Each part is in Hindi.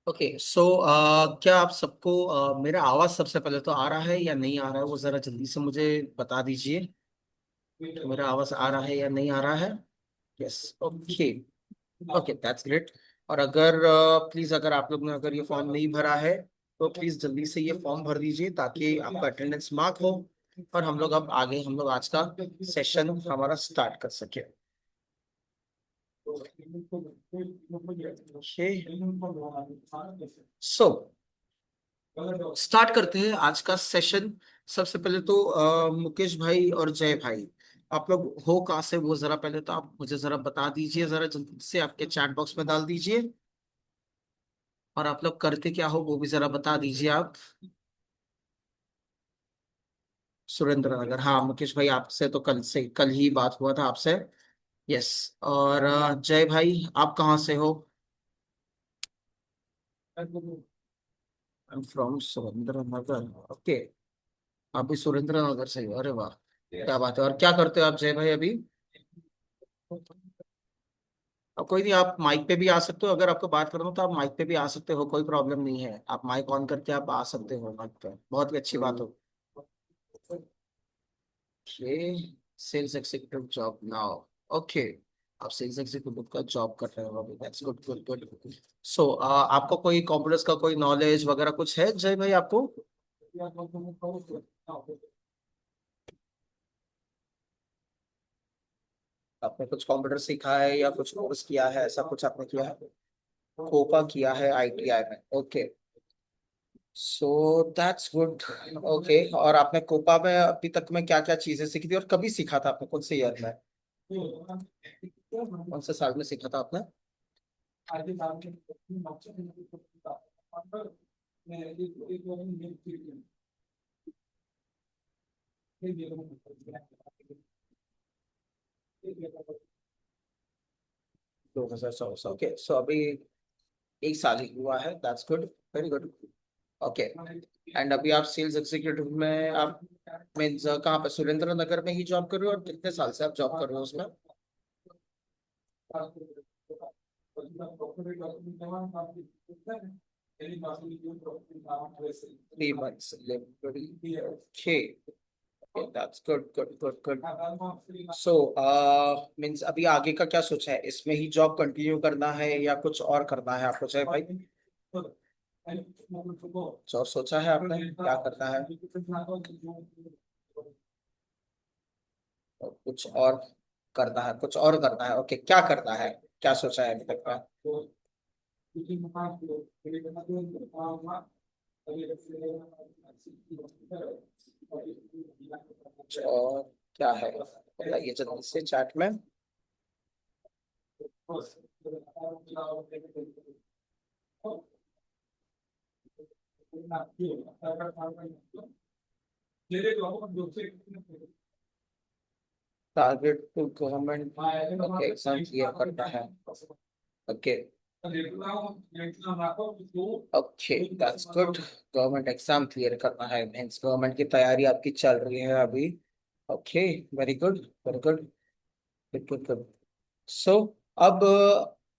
ओके सो क्या आप सबको मेरा आवाज सबसे पहले तो आ रहा है या नहीं आ रहा है, वो जरा जल्दी से मुझे बता दीजिए। तो मेरा आवाज आ रहा है या नहीं आ रहा है? Yes. Okay. Okay, that's great. और अगर प्लीज, अगर आप लोग ने अगर ये फॉर्म नहीं भरा है तो प्लीज जल्दी से ये फॉर्म भर दीजिए ताकि आपका अटेंडेंस मार्क हो और हम लोग अब आगे हम लोग आज का सेशन हमारा स्टार्ट कर सके। सो स्टार्ट करते हैं आज का सेशन। सबसे पहले तो मुकेश भाई और जय भाई, आप लोग हो कहाँ से, वो जरा पहले तो आप मुझे जरा बता दीजिए, जरा जल्दी से आपके चैट बॉक्स में डाल दीजिए। और आप लोग करते क्या हो वो भी जरा बता दीजिए आप। सुरेंद्र नगर, हाँ मुकेश भाई आपसे तो कल ही बात हुआ था आपसे। यस। और जय भाई आप कहाँ से हो? I am from Surendra Nagar. Okay, आप भी सुरेंद्र नगर से हो, अरे वाह क्या बात है। और क्या करते हो आप जय भाई अभी? अब कोई नहीं, आप माइक पे भी आ सकते हो, अगर आपको बात करना हो तो आप माइक पे भी आ सकते हो, कोई प्रॉब्लम नहीं है, आप माइक ऑन करके आप आ सकते हो माइक पे, बहुत ही अच्छी बात हो। Okay, sales executive job now. Okay, आप सेल्स एग्जीक्यूटिव का जॉब कर रहे हो अभी, that's good good good. So आपको कोई कंप्यूटर्स का कोई नॉलेज वगैरह कुछ है जय भाई आपको? आपने कुछ कंप्यूटर सीखा है या कुछ कोर्स किया है, ऐसा कुछ आपने किया है? कोपा किया है आईटीआई में, okay. So that's good. Okay, और आपने कोपा में अभी तक में क्या क्या चीजें सीखी थी और कभी सीखा था आपने, कौन से ईयर में, कौन से साल में सीखा था आपने? दो हजार चौबीस, ओके। सो अभी एक साल ही हुआ है, that's good, very good. Okay, and अभी आप सेल्स एग्जीक्यूटिव में आप मीन्स कहाँ पे, सुरेंद्र नगर में ही जॉब कर रहे हो और कितने साल से आप जॉब कर रहे हो उसमें? 3 months, okay. That's good good good good. So means अभी आगे का क्या सोचा है, इसमें ही जॉब कंटिन्यू करना है या कुछ और करना है आपको जय भाई? कुछ और सोचा है आपने क्या करना है? कुछ और करना है, कुछ और करना है, ओके क्या करना है, क्या सोचा है अभी तक का? कुछ और क्या है बताइए जल्दी से चैट में। Target to government, okay exam clear करना है, okay. Okay that's good, government exam clear करना है, मीन्स गवर्नमेंट की तैयारी आपकी चल रही है अभी। Okay, very good very good, good good good. So अब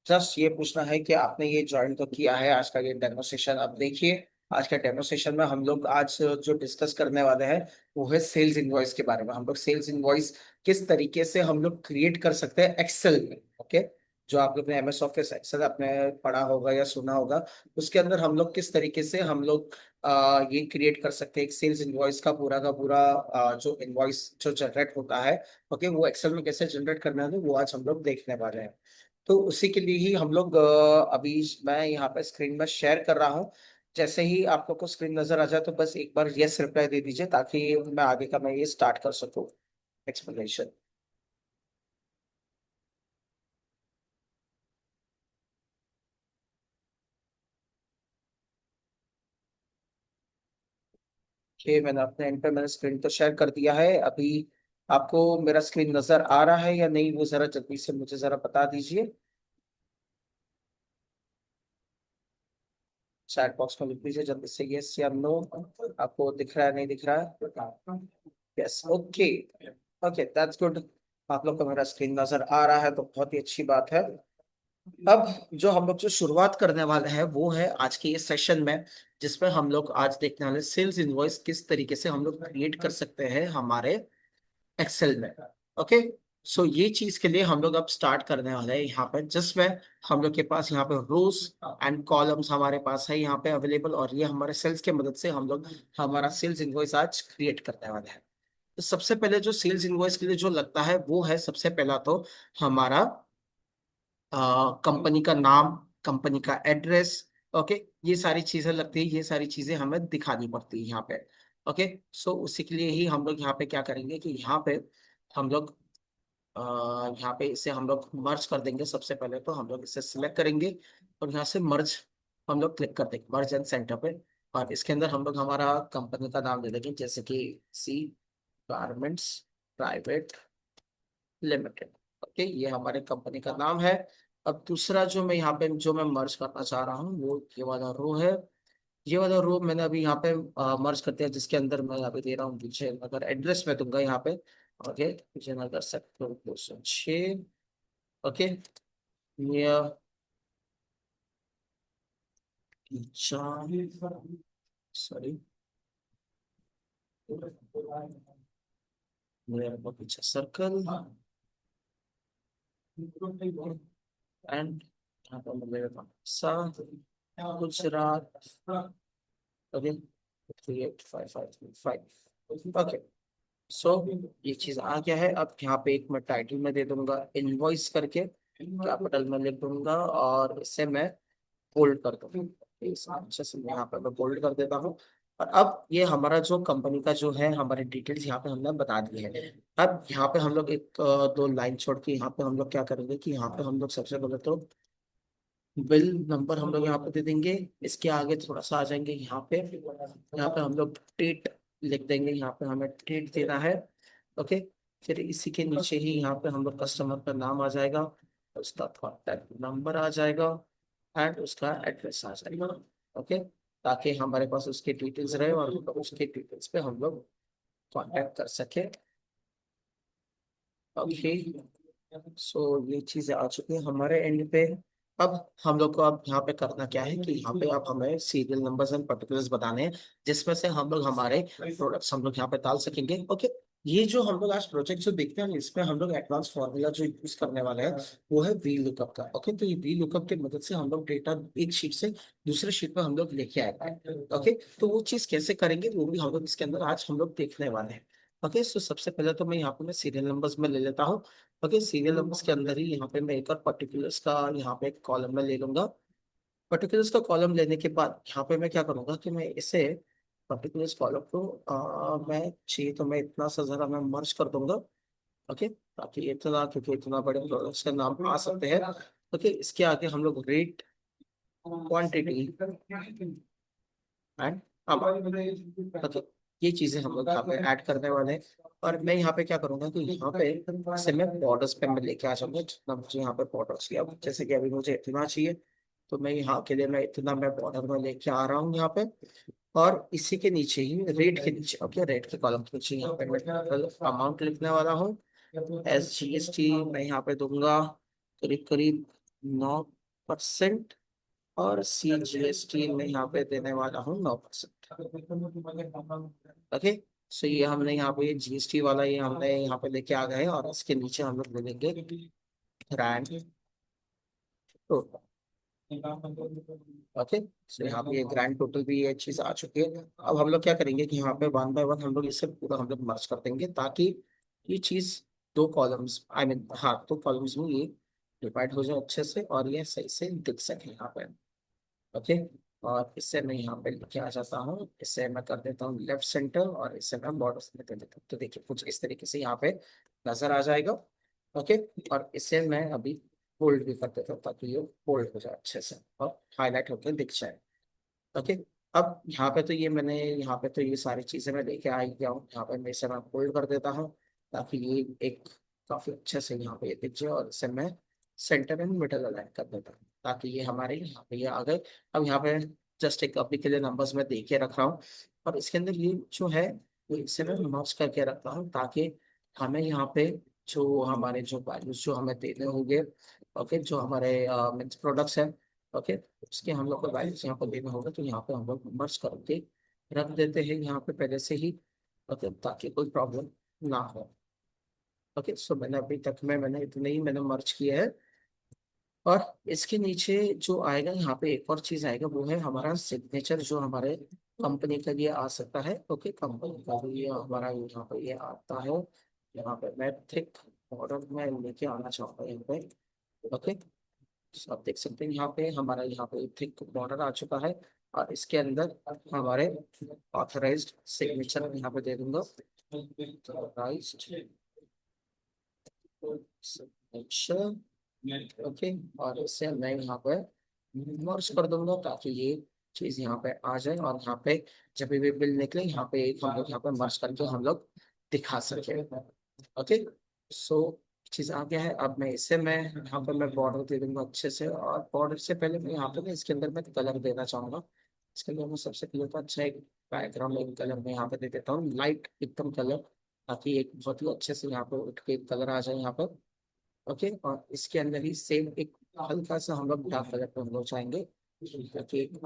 जस्ट ये पूछना है कि आपने ये ज्वाइन तो किया है आज का ये डेमो सेशन। अब देखिए, आज का डेमो सेशन में हम लोग आज जो डिस्कस करने वाले हैं वो है सेल्स इनवॉइस के बारे में। हम लोग सेल्स इनवॉइस किस तरीके से हम लोग क्रिएट कर सकते हैं एक्सेल में, ओके। जो आप लोग ने एमएस ऑफिस एक्सेल आपने पढ़ा होगा या सुना होगा, उसके अंदर हम लोग किस तरीके से हम लोग ये क्रिएट कर सकते हैं एक सेल्स इनवॉइस का पूरा जो इनवॉइस जो जनरेट होता है, ओके, वो एक्सेल में कैसे जनरेट करना है वो आज हम लोग देखने वाले हैं। तो उसी के लिए ही हम लोग अभी मैं यहाँ पे स्क्रीन में शेयर कर रहा हूँ। जैसे ही आप लोग को स्क्रीन नजर आ जाए तो बस एक बार यस रिप्लाई दे दीजिए ताकि मैं आगे का मैं ये स्टार्ट कर सकूँ एक्सप्लेनेशन। ये मैंने अपने एंड पे मैंने स्क्रीन तो शेयर कर दिया है अभी। आपको मेरा स्क्रीन नजर आ रहा है या नहीं वो जरा जल्दी से मुझे जरा बता दीजिए। चैट बॉक्स में लिख दीजिए जल्दी से यस या नो, आपको दिख रहा है नहीं दिख रहा है? Yes, okay. Okay that's good, आप लोग को मेरा स्क्रीन नजर आ रहा है तो बहुत ही अच्छी बात है। अब जो हम लोग जो शुरुआत करने वाले हैं वो है आज के ये सेशन में, जिसमें हम लोग आज देखने वाले सेल्स इनवॉइस किस तरीके से हम लोग क्रिएट कर सकते हैं हमारे एक्सेल में। ओके। सो ये चीज के लिए हम लोग अब स्टार्ट करने वाले हैं यहाँ पे, जिसमें हम लोग के पास यहाँ पे रोज एंड कॉलम्स हमारे पास है यहाँ पे अवेलेबल, और ये हमारे सेल्स के मदद से हम लोग हमारा सेल्स इनवॉइस आज क्रिएट करने वाले हैं। तो सबसे पहले जो सेल्स इनवॉइस के लिए जो लगता है वो है सबसे पहला तो हमारा कंपनी का नाम, कंपनी का एड्रेस। ओके। ये सारी चीजें लगती है, ये सारी चीजें हमें दिखानी पड़ती है यहाँ पे। ओके। सो उसी के लिए ही हम लोग यहाँ पे क्या करेंगे कि यहाँ पे हम लोग अ, यहाँ पे इसे हम लोग मर्ज कर देंगे। सबसे पहले तो हम लोग इसे सिलेक्ट करेंगे और यहाँ से मर्ज हम लोग क्लिक कर देंगे, मर्ज एंड सेंटर पे। और इसके अंदर हम लोग हमारा कंपनी का नाम दे देंगे, जैसे कि सी गारमेंट्स प्राइवेट लिमिटेड। ओके, ये हमारे कंपनी का नाम है। अब दूसरा जो मैं यहाँ पे जो मैं मर्ज करना चाह रहा हूँ वो ये वाला रो है। ये वाला रो मैंने अभी यहाँ पे मर्ज कर दिया, जिसके अंदर मैं अभी दे रहा हूँ विजय नगर, एड्रेस में दूंगा यहाँ पे। Okay, Vijaynagar sector 206। Okay. Near sorry, near Bagicha circle and यहाँ पर मिलेगा सा गुजरात। ओके, 385535। ओके। सो ये चीज आ गया है। अब यहाँ पे एक मैं टाइटल में दे दूंगा इनवॉइस करके, कैपिटल में लिख दूंगा और इसे मैं बोल्ड कर दूंगा। इस अच्छे से मैं यहाँ पे मैं बोल्ड कर देता हूँ। और अब ये हमारा जो कंपनी का जो है हमारे डिटेल्स यहाँ पे हमने बता दिए हैं। अब यहाँ पे हम लोग एक दो लाइन छोड़ के यहाँ पे हम लोग क्या करेंगे कि यहाँ पे हम लोग सबसे पहले तो बिल नंबर हम लोग यहाँ पे दे देंगे। इसके आगे थोड़ा सा आ जाएंगे यहाँ पे, यहाँ पे हम लोग डेट लिख देंगे, यहाँ पे हमें डेट देना है। ओके। फिर इसी के नीचे ही यहाँ पे हम लोग कस्टमर का नाम आ जाएगा, उसका कॉन्टैक्ट नंबर आ जाएगा एंड उसका एड्रेस आ जाएगा। ओके, ताकि हमारे पास उसके डिटेल्स रहे और उसके डिटेल्स पे हम लोग कॉन्टैक्ट कर सके। ओके। सो ये चीजें आ चुकी है हमारे एंड पे। अब हम लोग को अब यहाँ पे करना क्या है कि यहाँ पे अब हमें सीरियल नंबर्स एंड पर्टिकुलर्स बताने हैं, जिसमें से हम लोग हमारे प्रोडक्ट्स हम लोग यहाँ पे डाल सकेंगे। ओके। ये जो हम लोग आज प्रोजेक्ट जो देखते हैं इसमें हम लोग एडवांस फॉर्मूला जो यूज करने वाले हैं वो है वी लुकअप का। ओके, तो ये वी लुकअप की मदद से हम लोग डेटा एक शीट से दूसरे शीट पे हम लोग लेके आएंगे। ओके, तो वो चीज कैसे करेंगे वो भी हम लोग इसके अंदर आज हम लोग देखने वाले हैं। ओके, सो सबसे पहले तो मैं यहाँ पे मैं सीरियल नंबर्स में ले लेता हूँ। ओके, सीरियल नंबर्स के अंदर ही यहाँ पे मैं एक और पर्टिकुलर्स का यहाँ पे एक कॉलम में ले लूंगा। पर्टिकुलर्स का कॉलम लेने के बाद यहाँ पे मैं क्या करूंगा कि मैं इसे पर्टिकुलर्स कॉलम को मैं चाहिए तो मैं इतना सा जरा मैं मर्ज कर दूंगा। ओके, ताकि इतना, क्योंकि इतना बड़े प्रोडक्ट्स का नाम आ सकते हैं। ओके, इसके आगे हम लोग rate, quantity and amount, okay, ये चीजें हम लोग यहाँ पे ऐड करने वाले हैं। और मैं यहाँ पे क्या करूंगा कि यहाँ पे से मैं बॉर्डर्स पे मैं लेके आ जाऊंगा, जितना मुझे यहाँ पे बॉर्डर्स की, अब जैसे कि अभी मुझे इतना चाहिए तो मैं यहाँ के लिए मैं इतना मैं बॉर्डर में लेके आ रहा हूँ यहाँ पे। और इसी के नीचे ही रेट के नीचे, ओके, रेट के कॉलम के नीचे यहाँ पे मैं टोटल अमाउंट लिखने वाला हूँ। SGST मैं यहाँ पे दूंगा करीब करीब 9%। और CGST में यहाँ पे देने वाला हूँ 9%। ओके, सो ये हमने यहाँ पे GST वाला ये हमने यहाँ पे लेके आ गए, और इसके नीचे हम लोग ले लेंगे ग्रैंड टोटल। ओके, सो यहाँ पे ये ग्रैंड टोटल भी ये चीज आ चुकी है। अब हम लोग क्या करेंगे कि यहाँ पे वन बाय वन हम लोग इसे पूरा हम लोग मर्ज कर देंगे, ताकि ये चीज दो कॉलम्स, आई मीन हाँ, दो कॉलम्स में ये डिवाइड हो जाए अच्छे से और ये सही से दिख सके यहाँ पे। ओके, और इससे मैं यहाँ पे लेके आ जाता हूँ, इससे मैं कर देता हूँ लेफ्ट सेंटर और इससे मैं बॉर्डर में दे देता हूँ, तो देखिए कुछ इस तरीके से यहाँ पे नजर आ जाएगा। ओके, और इसे मैं अभी बोल्ड भी कर देता हूँ ताकि ये बोल्ड हो जाए अच्छे से और हाईलाइट होकर दिख जाए। ओके, अब यहाँ पे तो ये मैंने यहाँ पे तो ये सारी चीजें मैं लेके आ ही गया हूँ, यहाँ पे मैं इसे मैं बोल्ड कर देता हूँ ताकि ये एक काफी अच्छे से यहाँ पे ये दिख जाए, और इसे मैं सेंटर एंड मिडल अलाइन कर देता हूँ ताकि ये हमारे यहाँ पे ये आ गए। अब यहाँ पे जस्ट एक अभी के लिए नंबर्स में दे के रख रहा हूँ, और इसके अंदर ये जो है वो इसे मैं मर्ज करके रखता हूँ ताकि हमें यहाँ पे जो हमारे जो वैल्यूज जो हमें देने होंगे, ओके, जो हमारे मीन्स प्रोडक्ट्स हैं, ओके, उसके हम लोग को वैल्यूज यहाँ पर देने होंगे, तो यहाँ पे हम लोग मर्ज करके रख देते हैं यहाँ पे पहले से ही, ओके, ताकि कोई प्रॉब्लम ना हो। ओके, सो मैंने अभी तक में मैंने इतने ही मैंने मर्ज किया है। और इसके नीचे जो आएगा यहाँ पे एक और चीज आएगा, वो है हमारा सिग्नेचर, जो हमारे कंपनी के लिए आ सकता है। ओके, कंपनी का भी ये हमारा यहाँ पे ये आता है। यहाँ पे मैं थिक बॉर्डर में लेके आना चाहूंगा यहाँ पे। ओके, तो आप देख सकते हैं यहाँ पे हमारा यहाँ पे थिक बॉर्डर आ चुका है, और इसके अंदर हमारे ऑथराइज्ड सिग्नेचर यहाँ पे दे दूंगा। ऑथराइज्ड सिग्नेचर, ओके, और इससे मैं यहाँ पे मर्ज कर दूंगा, ताकि ये चीज यहाँ पे आ जाए, और यहाँ पे जब भी बिल निकले यहाँ पे एक हम लोग यहाँ पे मर्ज करके हम लोग दिखा सके। ओके, सो चीज आ गया है। अब मैं इसे मैं यहाँ पे मैं बॉर्डर दे दूंगा अच्छे से, और बॉर्डर से पहले मैं यहाँ पे ना इसके अंदर मैं कलर देना चाहूंगा। इसके लिए मैं सबसे पहले तो अच्छा एक बैकग्राउंड एक कलर मैं यहाँ पे दे देता हूँ, लाइट एकदम कलर, ताकि एक बहुत ही अच्छे से यहाँ पे उठ के कलर आ जाए यहाँ पर। ओके, और इसके अंदर ही सेम एक हल्का सा हम लोग डार्क कलर पे हम लोग चाहेंगे, ताकि एक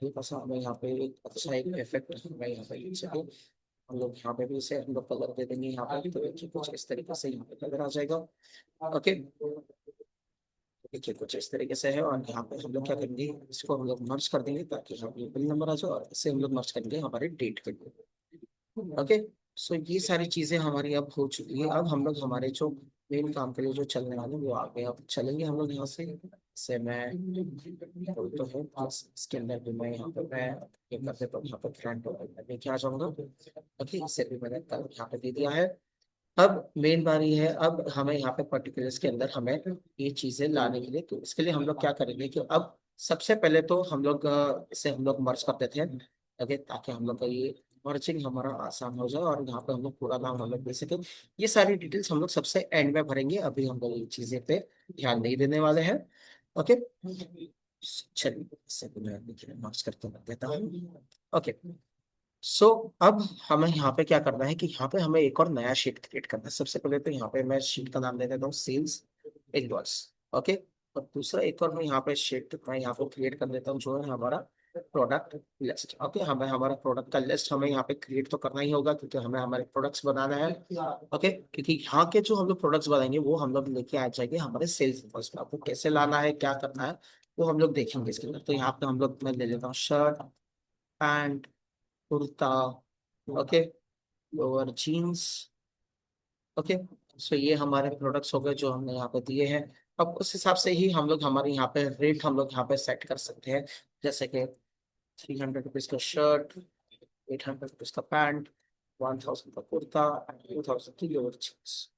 हल्का सा हमें यहाँ पे एक अच्छा एक इफेक्ट हमें यहाँ पे नीचे को हम लोग यहाँ पे भी इसे हम लोग कलर दे देंगे यहाँ पे, तो देखिए कुछ इस तरीके से यहाँ पे कलर आ जाएगा। ओके, देखिए कुछ इस तरीके से है, और यहाँ पे हम लोग क्या करेंगे, इसको हम लोग मर्ज कर देंगे ताकि हम लोग बिल नंबर आ जाए, और इसे हम लोग मर्ज करेंगे हमारे डेट के लिए। ओके, सो ये सारी चीजें हमारी अब हो चुकी है। अब हम लोग हमारे जो मेन काम के लिए जो चलने वाले वो आगे अब चलेंगे हम लोग यहाँ से मैं तो है इसके अंदर भी मैं यहाँ पे मैं ये कर देता हूँ, यहाँ पे फ्रंट लेके आ जाऊंगा। ओके, इसे भी मैंने कल यहाँ पे दे दिया है। अब मेन बात ये है, अब हमें यहाँ पे पर्टिकुलर्स के अंदर हमें ये चीजें लाने के लिए, तो इसके लिए हम लोग क्या करेंगे कि अब सबसे पहले तो हम लोग इसे हम लोग मर्ज कर देते हैं। ओके, ताकि हम लोग का ये मर्जिंग हमारा आसान हो जाए, और यहाँ पे हम लोग पूरा नाम हम लोग दे सके। ये सारी डिटेल्स हम लोग सबसे एंड में भरेंगे, अभी हम लोग ये चीजें पे ध्यान नहीं देने वाले हैं। ओके, चलिए इसे भी मैं देखिए मर्ज करके रख देता हूँ। ओके, सो अब हमें यहाँ पे क्या करना है कि यहाँ पे हमें एक और नया शीट क्रिएट करना है। सबसे पहले तो यहाँ पे मैं शीट का नाम दे देता हूँ सेल्स इनवॉइस। ओके, और दूसरा एक और मैं यहाँ पे शीट मैं यहाँ पे क्रिएट कर देता हूँ, जो है हमारा प्रोडक्ट लिस्ट। ओके, हमें हमारा प्रोडक्ट का लिस्ट हमें यहाँ पे क्रिएट तो करना ही होगा, क्योंकि हमें हमारे प्रोडक्ट्स बनाना है। ओके, क्योंकि यहाँ के जो हम लोग प्रोडक्ट्स बनाएंगे वो हम लोग लेके आ जाएंगे हमारे सेल्स इनवॉइस में। आपको कैसे लाना है क्या करना है वो हम लोग देखेंगे इसके अंदर। तो यहाँ पे हम लोग मैं ले लेता हूँ shirt, pant, kurta, okay, lower jeans. Okay, so ये हमारे प्रोडक्ट्स हो गए जो हमने यहाँ पे दिए हैं। अब उस हिसाब से ही हम लोग हमारे यहाँ पे रेट हम लोग यहाँ पे सेट कर सकते हैं, जैसे कि 300 रुपीज का शर्ट, 800 रुपीज का पैंट, 1000 का कुर्ता, 2000 की लोअर जीन्स।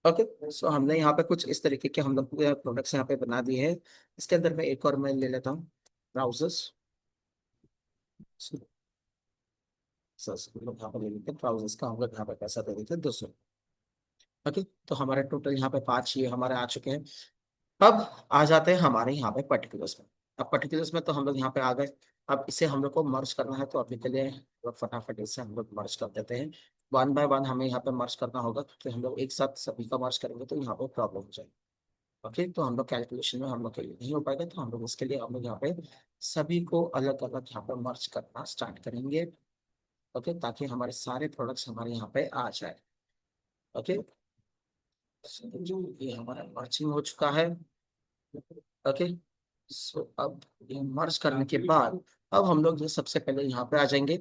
ओके, सो हमने यहाँ पे कुछ इस तरीके के हम लोग प्रोडक्ट्स यहाँ पे बना दिए हैं। इसके अंदर मैं एक और मैं ले लेता हूँ ट्राउजर्स। हम लोग यहाँ पे ले लेते हैं ट्राउजर्स का, हम लोग यहाँ पे पैसा दे देते हैं 200। ओके, तो हमारे टोटल यहाँ पे 5 ये हमारे आ चुके हैं। अब आ जाते हैं हमारे यहाँ पे पर्टिकुलर्स में। अब पर्टिकुलर्स में तो हम लोग यहाँ पे आ गए। अब इसे हम लोग को मर्ज करना है, तो अभी के लिए लोग फटाफट इसे हम लोग मर्ज कर देते हैं। वन बाय वन हमें यहाँ पे मर्ज करना होगा, क्योंकि हम लोग एक साथ सभी का मर्ज करेंगे तो यहाँ पे प्रॉब्लम हो जाएगी। ओके, तो हम लोग कैलकुलेशन में हम लोग के लिए नहीं हो पाएगा, तो हम लोग उसके लिए हम लोग यहाँ पे सभी को अलग अलग यहाँ पे मर्ज करना स्टार्ट करेंगे। ओके, ताकि हमारे सारे प्रोडक्ट्स हमारे यहाँ पे आ जाए। ओके, ये हमारा मर्जिंग हो चुका है। ओके, सो अब ये मर्ज करने के बाद अब हम लोग जो सबसे पहले यहाँ पे आ जाएंगे,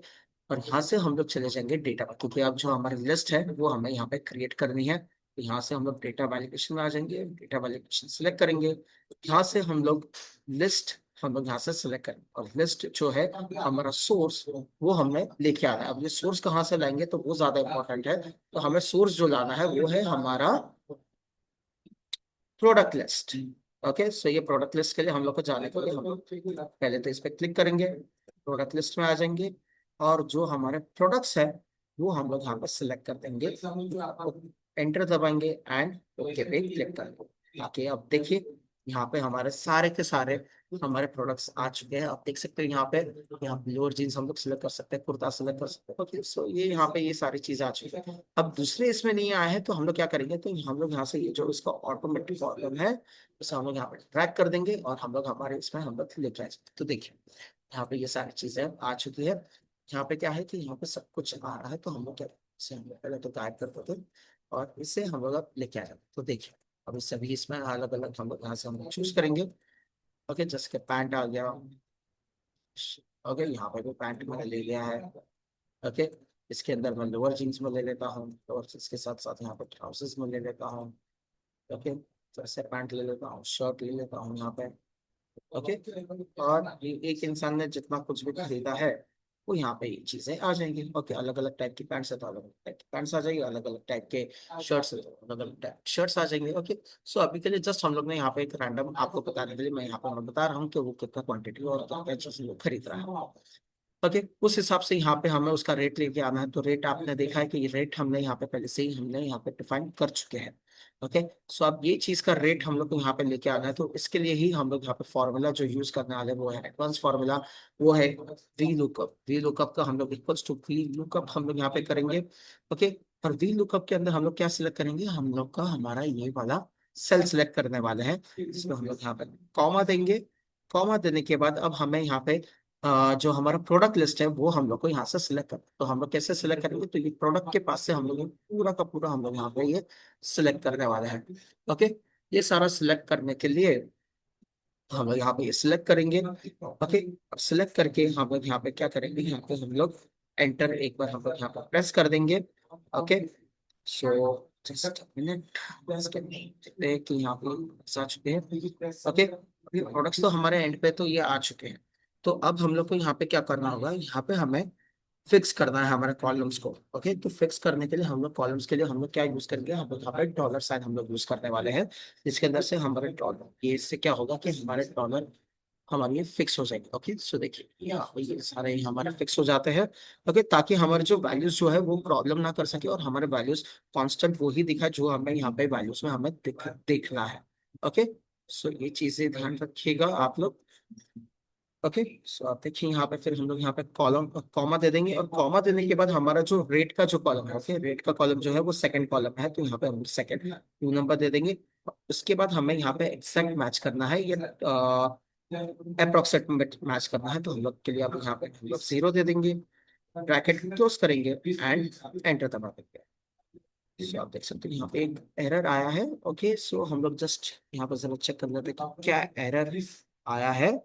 और यहाँ से हम लोग चले जाएंगे डेटा पर, क्योंकि अब जो हमारी लिस्ट है वो हमें यहाँ पे क्रिएट करनी है। तो यहाँ से हम लोग डेटा वैलिडेशन में आ जाएंगे, डेटा वैलिडेशन सिलेक्ट करेंगे। यहाँ से हम लोग लिस्ट हम लोग यहाँ से सिलेक्ट करेंगे, और लिस्ट जो है हमारा सोर्स वो हमें लेके आना है। अब ये सोर्स कहाँ से लाएंगे तो वो ज्यादा इंपॉर्टेंट है। तो हमें सोर्स जो लाना है वो है हमारा प्रोडक्ट लिस्ट। ओके, सो ये प्रोडक्ट लिस्ट के लिए हम लोग को जाने के लिए हम लोग पहले तो इस पर क्लिक करेंगे, प्रोडक्ट लिस्ट में आ जाएंगे, और जो हमारे प्रोडक्ट्स है वो हम लोग यहाँ पर सिलेक्ट कर देंगे, एंटर दबाएंगे एंड ओके पे क्लिक करेंगे। ताकि अब देखिए यहाँ पे हमारे सारे के सारे हमारे प्रोडक्ट्स आ चुके हैं। आप देख सकते हैं यहाँ पे लोअर जीन्स हम लोग सिलेक्ट कर सकते हैं, कुर्ता सिलेक्ट कर सकते हैं। ओके, सो ये यहाँ पे ये सारी चीजें आ चुकी हैं। अब दूसरे इसमें नहीं आए हैं तो हम लोग क्या करेंगे, तो हम लोग यहाँ से ये जो इसका ऑटोमेटिक प्रॉब्लम है उसे हम लोग यहाँ पे ट्रैक कर देंगे और हम लोग हमारे इसमें हम लोग लेके आ सकते। तो देखिए यहाँ पे ये सारी चीजें आ चुकी है। यहाँ पे क्या है कि यहाँ पे सब कुछ आ रहा है, तो हम लोग क्या, इसे हम लोग पहले तो गायब करते थे और इसे हम लोग अब लेके आ जाते। तो देखिए अब इस सभी इसमें अलग अलग हम लोग यहाँ से हम लोग चूज करेंगे। ओके, जैसे कि पैंट आ गया। ओके, यहाँ पे भी पैंट मैंने ले लिया है। ओके, इसके अंदर मैं लोअर जीन्स में ले लेता हूँ, लोअर जीन्स के साथ साथ यहाँ पे ट्राउजर्स में ले लेता हूँ। ओके, तो ऐसे पैंट ले लेता हूँ, शर्ट ले लेता हूँ यहाँ पे। ओके, और ये एक इंसान ने जितना कुछ भी खरीदा है वो यहाँ पे ये चीजें आ जाएंगी। ओके, अलग अलग टाइप की पैंट्स है तो अलग अलग टाइप की पैंट्स आ जाएगी, अलग अलग टाइप के शर्ट्स है तो अलग अलग टाइप शर्ट्स आ जाएंगे। ओके, सो अभी के लिए जस्ट हम लोग ने यहाँ पे एक रैंडम आपको बताने के लिए मैं यहाँ पे मैं बता रहा हूँ कि वो कितना क्वांटिटी और क्या क्या चीजें वो खरीद रहा है। ओके, उस हिसाब से यहाँ पे हमें उसका रेट लेके आना है। तो रेट आपने देखा है कि ये रेट हमने यहाँ पे पहले से ही हमने यहाँ पे डिफाइन कर चुके हैं। ओके, सो अब ये चीज का रेट हम लोग को यहाँ पे लेके आना है, तो इसके लिए ही हम लोग यहाँ पे फॉर्मूला जो यूज करने वाले हैं वो है एडवांस फॉर्मूला। वो है वी लुकअप। वी लुकअप का हम लोग इक्वल्स टू वी लुकअप हम लोग यहाँ पे करेंगे। ओके, और वी लुकअप के अंदर हम लोग क्या सिलेक्ट करेंगे, हम लोग का हमारा ये वाला सेल सिलेक्ट करने वाले हैं, जिसमें हम लोग यहाँ पे कॉमा देंगे। कॉमा देने के बाद अब हमें यहाँ पे जो हमारा प्रोडक्ट लिस्ट है वो हम लोग को यहाँ से सिलेक्ट कर, तो हम लोग कैसे सिलेक्ट करेंगे, तो ये प्रोडक्ट के पास से हम लोग ये पूरा का पूरा हम लोग यहाँ पे ये सिलेक्ट करने वाले हैं। ओके, ये सारा सिलेक्ट करने के लिए हम लोग यहाँ पे ये सिलेक्ट करेंगे। ओके, सिलेक्ट करके हम लोग यहाँ पे क्या करेंगे, यहाँ पे हम लोग एंटर एक बार हम लोग यहाँ पे प्रेस कर देंगे। ओके, सो जस्ट मिनट, देखते हैं कि यहाँ पे आ चुके हैं। ओके, अभी प्रोडक्ट्स तो हमारे एंड पे तो ये आ चुके हैं। तो अब हम लोग को यहाँ पे क्या करना होगा, यहाँ पे हमें फिक्स करना है हमारे कॉलम्स को। ओके, तो फिक्स करने के लिए हम लोग कॉलम्स के लिए हम लोग क्या यूज करेंगे, हम लोग यहाँ पे डॉलर साइन हम लोग यूज करने वाले हैं, जिसके अंदर से हमारे डॉलर, ये इससे क्या होगा कि हमारे डॉलर हमारे ये फिक्स हो जाएंगे। ओके, सो देखिए ये सारे ही हमारे फिक्स हो जाते हैं। ओके, ताकि हमारे जो वैल्यूज जो है वो प्रॉब्लम ना कर सके और हमारे वैल्यूज कांस्टेंट वो ही दिखाए जो हमें यहाँ पे वैल्यूज में हमें देखना है। ओके, सो ये चीजें ध्यान रखिएगा आप लोग। ओके, सो आप देखिए यहाँ पे फिर हम लोग यहाँ पे कॉलम कॉमा दे देंगे, और कॉमा देने के बाद हमारा जो रेट का जो कॉलम है, ओके, रेट का कॉलम जो है वो सेकंड कॉलम है, तो यहाँ पे हम सेकंड 2 नंबर दे देंगे। उसके बाद हमें यहाँ पे एग्जैक्ट मैच करना है, ये अप्रोक्सीमेट मैच करना है, तो हम लोग के लिए अब यहाँ पे हम लोग 0 दे देंगे, ब्रैकेट क्लोज करेंगे एंड एंटर दबा देंगे। सो आप देख सकते हैं यहाँ पे एक एरर आया है। ओके, सो हम लोग जस्ट यहाँ पर जरा चेक कर लेते हैं कि क्या एरर आया है।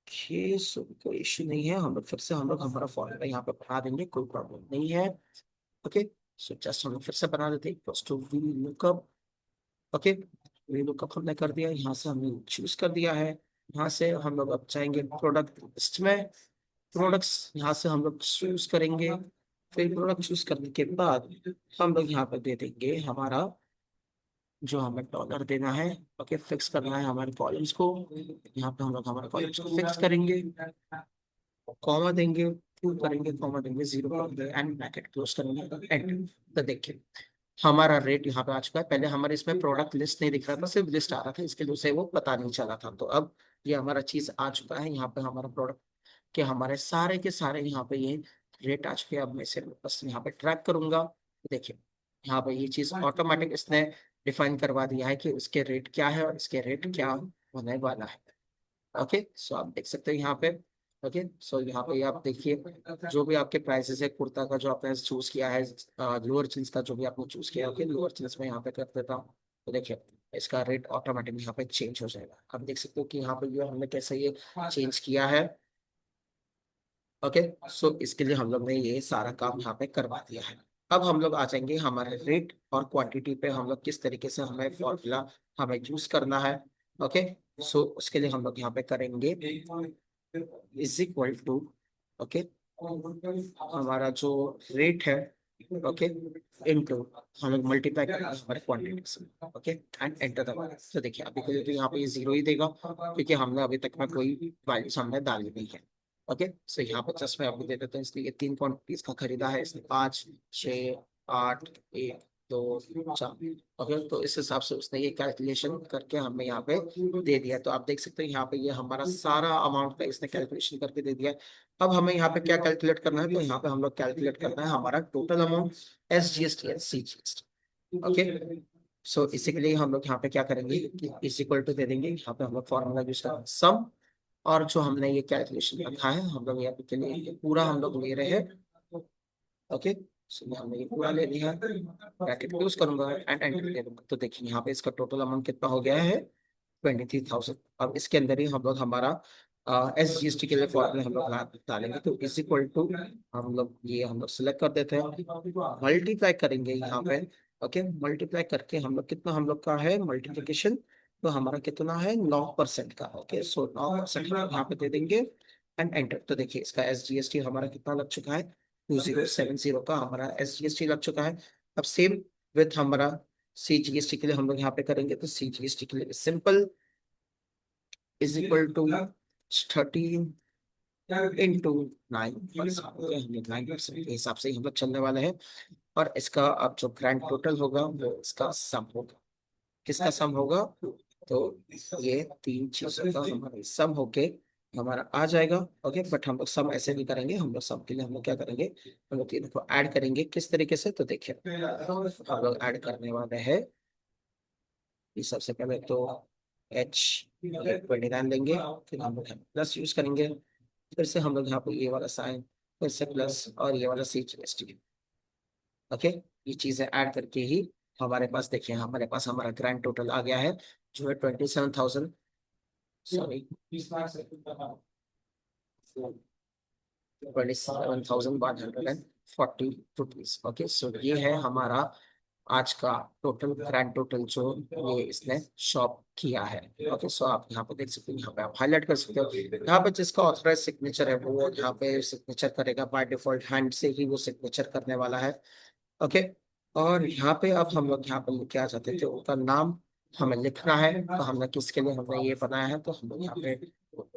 ओके, सो कोई इश्यू नहीं है, हम लोग फिर से हम लोग हमारा फॉर्मूला यहाँ पे बना देंगे, कोई प्रॉब्लम नहीं है। ओके, सो जस्ट हम लोग फिर से बना देते हैं equals to VLOOKUP. Okay, VLOOKUP हमने कर दिया, यहाँ से हमने चूज कर दिया है। यहाँ से हम लोग अब जाएंगे प्रोडक्ट लिस्ट में, प्रोडक्ट्स यहाँ से हम लोग चूज करेंगे। फिर प्रोडक्ट चूज करने के बाद हम लोग यहाँ पे दे देंगे हमारा जो हमें डॉलर देना है। ओके, फिक्स करना है हमारे कॉलम्स को, यहाँ पे हम लोग हमारे कॉलम्स को फिक्स करेंगे, कॉमा देंगे, टू करेंगे, कॉमा देंगे, 0 करेंगे एंड ब्रैकेट क्लोज करेंगे एंड। तो देखिए हमारा रेट यहाँ पे आ चुका है। पहले हमारे इसमें प्रोडक्ट लिस्ट नहीं दिख रहा था, सिर्फ लिस्ट आ रहा था, इसके लिए उसे वो पता नहीं चला था। तो अब ये हमारा चीज आ चुका है, यहाँ पे हमारा प्रोडक्ट के हमारे सारे के सारे यहाँ पे ये रेट आ चुके हैं। अब मैं इसे बस यहाँ पे ट्रैक करूंगा। देखिए यहाँ पे ये चीज ऑटोमेटिक इसने डिफाइन करवा दिया है कि उसके रेट क्या है और इसके रेट क्या होने वाला है। ओके, सो आप देख सकते हैं यहाँ पे। ओके, सो यहाँ पे आप देखिए जो भी आपके प्राइसेस है, कुर्ता का जो आपने चूज किया है, लोअर जींस का जो भी आपने चूज किया है, ओके, लोअर जींस में यहाँ पे कर देता हूँ। तो देखिए इसका रेट ऑटोमेटिक यहाँ पे चेंज हो जाएगा। आप देख सकते हो कि यहाँ पे जो हमने कैसे ये चेंज किया है। ओके, सो इसके लिए हम लोग ने ये सारा काम यहाँ पे करवा दिया है। अब हम लोग आ जाएंगे हमारे रेट और क्वांटिटी पे, हम लोग किस तरीके से हमें फॉर्मूला हमें चूज करना है। ओके, सो उसके लिए हम लोग यहाँ पे करेंगे इज इक्वल टू, ओके, हमारा जो रेट है, ओके, इनटू हम लोग मल्टीप्लाई करेंगे हमारे क्वांटिटी से। ओके, एंड एंटर दबा। तो देखिए अभी के लिए तो यहाँ पे ये 0 ही देगा, क्योंकि हमने अभी तक में कोई वैल्यू सामने डाली नहीं है। ओके, सो यहाँ पे जस्ट मैं आपको दे देता हूँ, इसलिए 3 क्वांटिटीज का खरीदा है इसने, 5, 6, 8, 1, तो ओके, तो इस हिसाब से उसने ये कैलकुलेशन करके हमें यहाँ पे दे दिया। तो आप देख सकते हैं यहाँ पे ये हमारा सारा अमाउंट का इसने कैलकुलेशन करके दे दिया है। अब हमें यहाँ पे क्या कैलकुलेट करना है, तो यहाँ पे हम लोग कैलकुलेट करना है हमारा total amount, SGST and CGST। Okay, so इसी के लिए हम लोग यहाँ पे क्या करेंगे, इज इक्वल टू दे देंगे, यहाँ पे हम लोग फॉर्मूला यूज करेंगे सम, और जो हमने ये कैलकुलेशन रखा है हम लोग यहाँ पे के लिए ये पूरा हम लोग ले रहे हैं। ओके, सो हमने ये पूरा ले लिया है, ब्रैकेट यूज करूंगा एंड एंटर दे दूंगा। तो देखिए यहाँ पे इसका टोटल अमाउंट कितना हो गया है, 23,000। अब इसके अंदर ही हम लोग हमारा SGST के लिए फॉर्मूला हम लोग डालेंगे। तो इज इक्वल टू हम लोग ये हम लोग सिलेक्ट कर देते हैं, मल्टीप्लाई करेंगे यहाँ पे। ओके, मल्टीप्लाई करके हम लोग कितना हम लोग का है मल्टीप्लिकेशन, तो हमारा कितना है 9% का। ओके, सो 9% यहाँ पे दे देंगे एंड एंटर। तो देखिए इसका SGST हमारा कितना लग चुका है, 2070 का हमारा SGST लग चुका है। अब सेम विथ हमारा CGST के लिए हम लोग यहाँ पे करेंगे। तो CGST के लिए simple is equal to 13 into 9%। हम लोग 9% के हिसाब से ही हम लोग चलने वाले हैं। और इसका अब जो ग्रैंड टोटल होगा वो इसका सम होगा। किसका सम होगा, तो ये तीन चीजों का हमारा सम होके हमारा आ जाएगा। ओके, बट हम लोग सम ऐसे नहीं करेंगे, हम लोग सम के लिए हम लोग क्या करेंगे, हम लोग तीनों को ऐड करेंगे। किस तरीके से, तो देखिए हम लोग ऐड करने वाले हैं। ये सबसे पहले तो H29 लेंगे, फिर हम लोग प्लस यूज करेंगे, फिर से हम लोग यहाँ पे ये वाला साइन, फिर से प्लस, और ये वाला CGST। ओके, ये चीजें ऐड करके ही हमारे पास देखिए हमारे पास हमारा ग्रैंड टोटल आ गया है, जो है 27,000, सॉरी 27,140 रुपीज। ओके, सो ये है हमारा आज का टोटल ग्रैंड टोटल जो ये इसने शॉप किया है। ओके, सो आप यहाँ पे देख सकते हो, यहाँ पे आप हाईलाइट कर सकते हो, यहाँ पे जिसका ऑथराइज सिग्नेचर है वो यहाँ पे सिग्नेचर करेगा, बाय डिफॉल्ट हैंड से ही वो सिग्नेचर करने वाला है। ओके, और यहाँ पे अब हम लोग यहाँ पे लेके आ जाते थे, उनका नाम हमें लिखना है। तो हमने किसके लिए हमने ये बनाया है, तो हम लोग यहाँ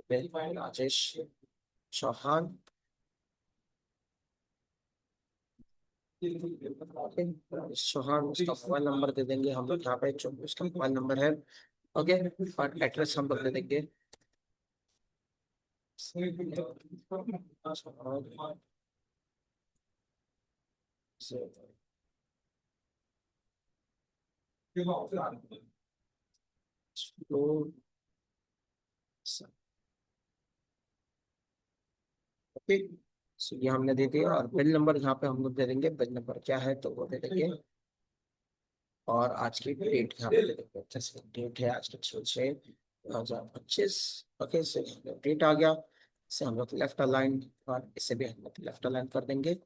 पे राजेश चौहान। राजेश चौहान, उसका मोबाइल नंबर दे देंगे हम लोग यहाँ पे, जो उसका मोबाइल नंबर है। ओके, और एड्रेस हम लोग दे देंगे। ओके, सो ये हमने दे दिया, और बिल नंबर यहाँ पे हम लोग दे देंगे। बिल नंबर क्या है, तो वो दे देंगे, और आज की डेट यहाँ पे दे देंगे। जैसे डेट है आज की 6/6/2025। ओके, से डेट आ गया, इसे हम लोग लेफ्ट अलाइन, और इसे भी हम लोग लेफ्ट अलाइन कर देंगे।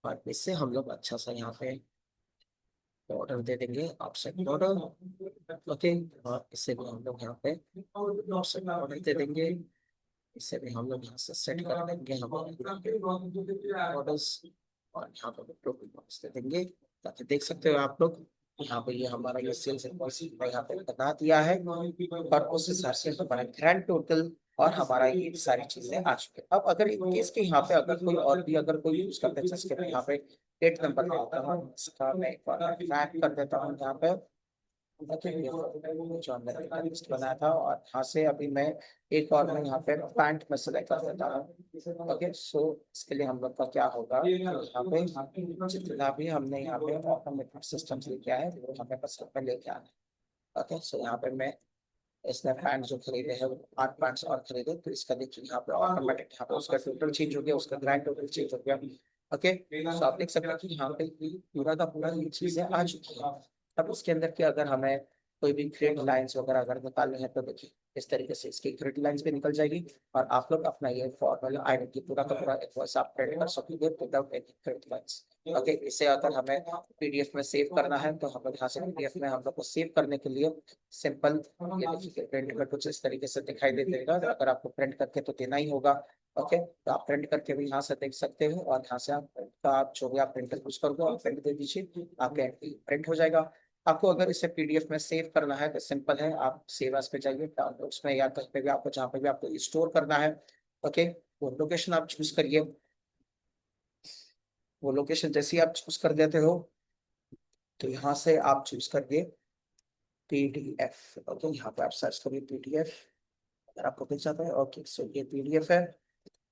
और इससे हम लोग अच्छा सा यहाँ पे बॉर्डर दे देंगे, ऑफसेट बॉर्डर। ओके, और इसे भी हम लोग यहाँ पे ऑफसेट बॉर्डर दे देंगे। इसे भी हम लोग यहाँ से सेट कर देंगे हमारे बॉर्डर्स, और यहाँ पे टोटल बॉक्स दे देंगे, ताकि देख सकते हो आप लोग यहाँ पे ये हमारा ये सेल्स इनवॉइस यहाँ पे बता दिया है, और उस हिसाब से हमारा ग्रैंड टोटल और हमारा ये सारी चीजें आ चुकी है। अब अगर इन केस के यहाँ पे अगर कोई और भी अगर कोई यूज करते हैं, जैसे कि यहाँ पे डेट नंबर देता हूँ, इसका मैं एक बार ट्रैक कर देता हूँ यहाँ पे। देखिए, जो हमने लिस्ट बनाया था, और यहाँ से अभी मैं एक और मैं यहाँ पे पैंट में सेलेक्ट कर देता हूँ। ओके, सो इसके लिए हम लोग का क्या होगा, यहाँ पे जितना भी हमने यहाँ पे ऑटोमेटिक सिस्टम लेके आए वो हमें बस यहाँ पे लेके आना है। ओके, सो यहाँ पे मैं इसने पैंट जो खरीदे हैं वो 8 पैंट्स और खरीदे, तो इसका देखिए यहाँ पे ऑटोमेटिक यहाँ पे उसका टोटल चेंज हो गया, उसका ग्रैंड टोटल चेंज हो गया। ओके, तो आप देख सकते हैं कि यहाँ पे पूरा का पूरा ये चीजें आ चुकी है। अब इसके अंदर की अगर हमें कोई भी ग्रिड लाइंस वगैरह अगर निकालनी है, तो देखिए इस तरीके से इसकी ग्रिड लाइंस भी निकल जाएगी, और आप लोग अपना ये फॉर्मूला आइडेंटिटी पूरा का पूरा एक वैसा आप प्रिंट कर सकेंगे without any grid lines. Okay, इसे अगर हमें PDF में सेव करना है, तो हम लोग यहाँ से PDF में हम लोग को सेव करने के लिए सिंपल ये देखिए प्रिंट का कुछ इस तरीके से दिखाई दे देगा। अगर आपको प्रिंट करके तो देना ही होगा। ओके, तो आप प्रिंट करके भी यहाँ से देख सकते हो, और यहाँ से आप जो भी आप प्रिंटर यूज करोगे आप प्रिंट दे दीजिए, आपके प्रिंट हो जाएगा। आपको अगर इसे PDF में सेव करना है तो सिंपल है, आप सेव एज पे जाइए डाउनलोड्स में, या कहीं पे भी आपको जहाँ पे भी आपको स्टोर करना है। ओके, वो लोकेशन आप चूज करिए। वो लोकेशन जैसे ही आप चूज कर देते हो, तो यहाँ से आप चूज करिए PDF। ओके, यहाँ पे आप सर्च करिए PDF, अगर आपको मिल जाता है। ओके, सो ये PDF है।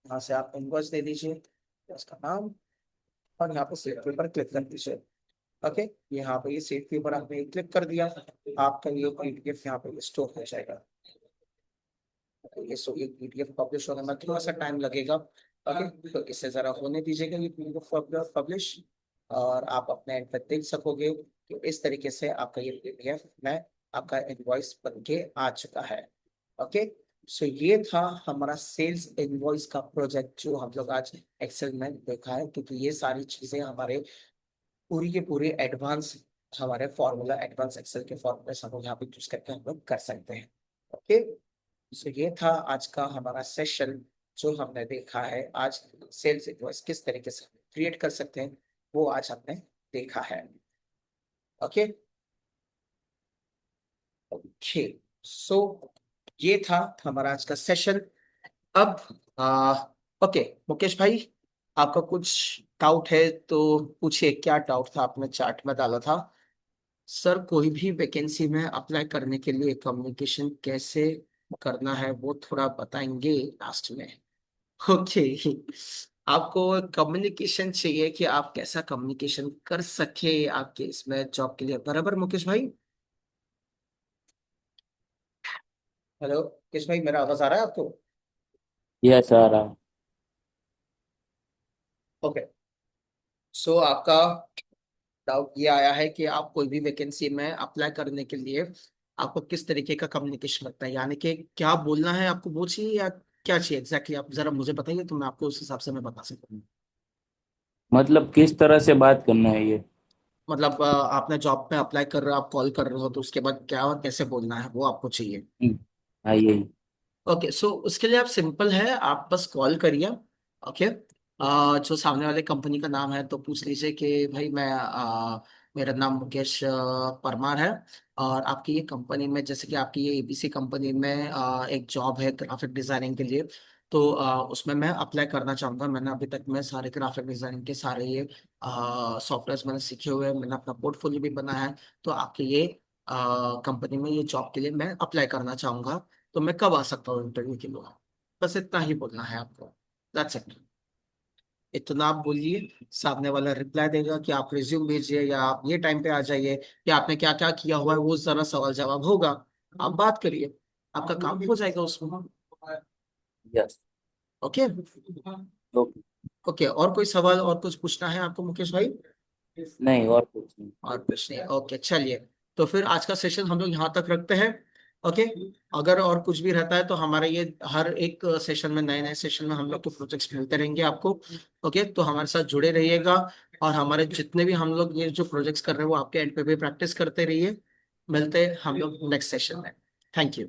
यहाँ से आप इनवॉइस दे दीजिए, उसका नाम, और यहाँ पे सेव पेपर क्लिक कर दीजिए। ओके, यहाँ पे ये सेव पेपर आपने क्लिक कर दिया, आपका ये PDF यहाँ पे स्टोर हो जाएगा। ये सो ये PDF पब्लिश होने में थोड़ा सा टाइम लगेगा। ओके, तो इसे जरा होने दीजिएगा ये PDF पब्लिश, और आप अपने एंड पे देख सकोगे कि इस तरीके से आपका ये PDF में आपका इनवॉइस बन के आ चुका है। ओके, सो ये था हमारा सेल्स इनवॉइस का प्रोजेक्ट जो हम लोग आज एक्सेल में देखा है, क्योंकि ये सारी चीजें हमारे पूरी के पूरी एडवांस, हमारे फॉर्मूला एडवांस एक्सेल के फॉर्मूले हम लोग यहाँ पे यूज करके हम लोग कर सकते हैं। ओके, सो ये था आज का हमारा सेशन, जो हमने देखा है आज सेल्स इनवॉइस किस तरीके से क्रिएट कर सकते हैं, वो आज हमने देखा है। ओके, ओके, सो ये था हमारा आज का सेशन। अब आ, ओके मुकेश भाई, आपका कुछ डाउट है तो पूछिए, क्या डाउट था? आपने चार्ट में डाला था। सर, कोई भी वैकेंसी में अप्लाई करने के लिए कम्युनिकेशन कैसे करना है वो थोड़ा बताएंगे लास्ट में। ओके, आपको कम्युनिकेशन चाहिए कि आप कैसा कम्युनिकेशन कर सके आपके इसमें जॉब के लिए, बराबर मुकेश भाई? हेलो मुकेश भाई, मेरा आवाज आ रहा है आपको? यस आ रहा। ओके, सो आपका डाउट ये आया है कि आप कोई भी वैकेंसी में अप्लाई करने के लिए आपको किस तरीके का कम्युनिकेशन लगता है, यानी कि क्या बोलना है आपको, वो चाहिए या क्या चाहिए एग्जैक्टली? आप जरा मुझे बताइए तो मैं आपको उस हिसाब से मैं बता सकूँ। मतलब किस तरह से बात करना है ये? मतलब आपने जॉब पे अप्लाई कर रहे हो, आप कॉल कर रहे हो, तो उसके बाद क्या और कैसे बोलना है वो आपको चाहिए। हम्म, हाँ यही। ओके, सो उसके लिए आप सिंपल है, आप बस कॉल करिए। ओके, जो सामने वाले कंपनी का नाम है तो पूछ लीजिए कि भाई मैं मेरा नाम मुकेश परमार है, और आपकी ये कंपनी में, जैसे कि आपकी ये ABC कंपनी में एक जॉब है ग्राफिक डिजाइनिंग के लिए, तो उसमें मैं अप्लाई करना चाहूँगा। मैंने अभी तक मैं सारे ग्राफिक डिजाइनिंग के सारे ये सॉफ्टवेयर मैंने सीखे हुए हैं, मैंने अपना पोर्टफोलियो भी बनाया है, तो आपके ये कंपनी में ये जॉब के लिए मैं अप्लाई करना चाहूँगा, तो मैं कब आ सकता हूँ इंटरव्यू के लिए? बस इतना ही बोलना है आपको, दैट्स इट। इतना आप बोलिए, सामने वाला रिप्लाई देगा कि आप रिज्यूम भेजिए या आप ये टाइम पे आ जाइए, या आपने क्या क्या किया हुआ है, वो जरा सवाल जवाब होगा, आप बात करिए, आपका काम हो जाएगा उसमें। यस। Okay, okay. ओके, और कोई सवाल और कुछ पूछना है आपको मुकेश भाई? नहीं और कुछ नहीं। और कुछ नहीं, ओके चलिए, तो फिर आज का सेशन हम लोग यहाँ तक रखते हैं। ओके, अगर और कुछ भी रहता है तो हमारे ये हर एक सेशन में, नए नए सेशन में हम लोग को प्रोजेक्ट्स मिलते रहेंगे आपको। ओके, तो हमारे साथ जुड़े रहिएगा, और हमारे जितने भी हम लोग ये जो प्रोजेक्ट्स कर रहे हैं वो आपके एंड पे भी प्रैक्टिस करते रहिए। मिलते हैं हम लोग नेक्स्ट सेशन में। Thank you.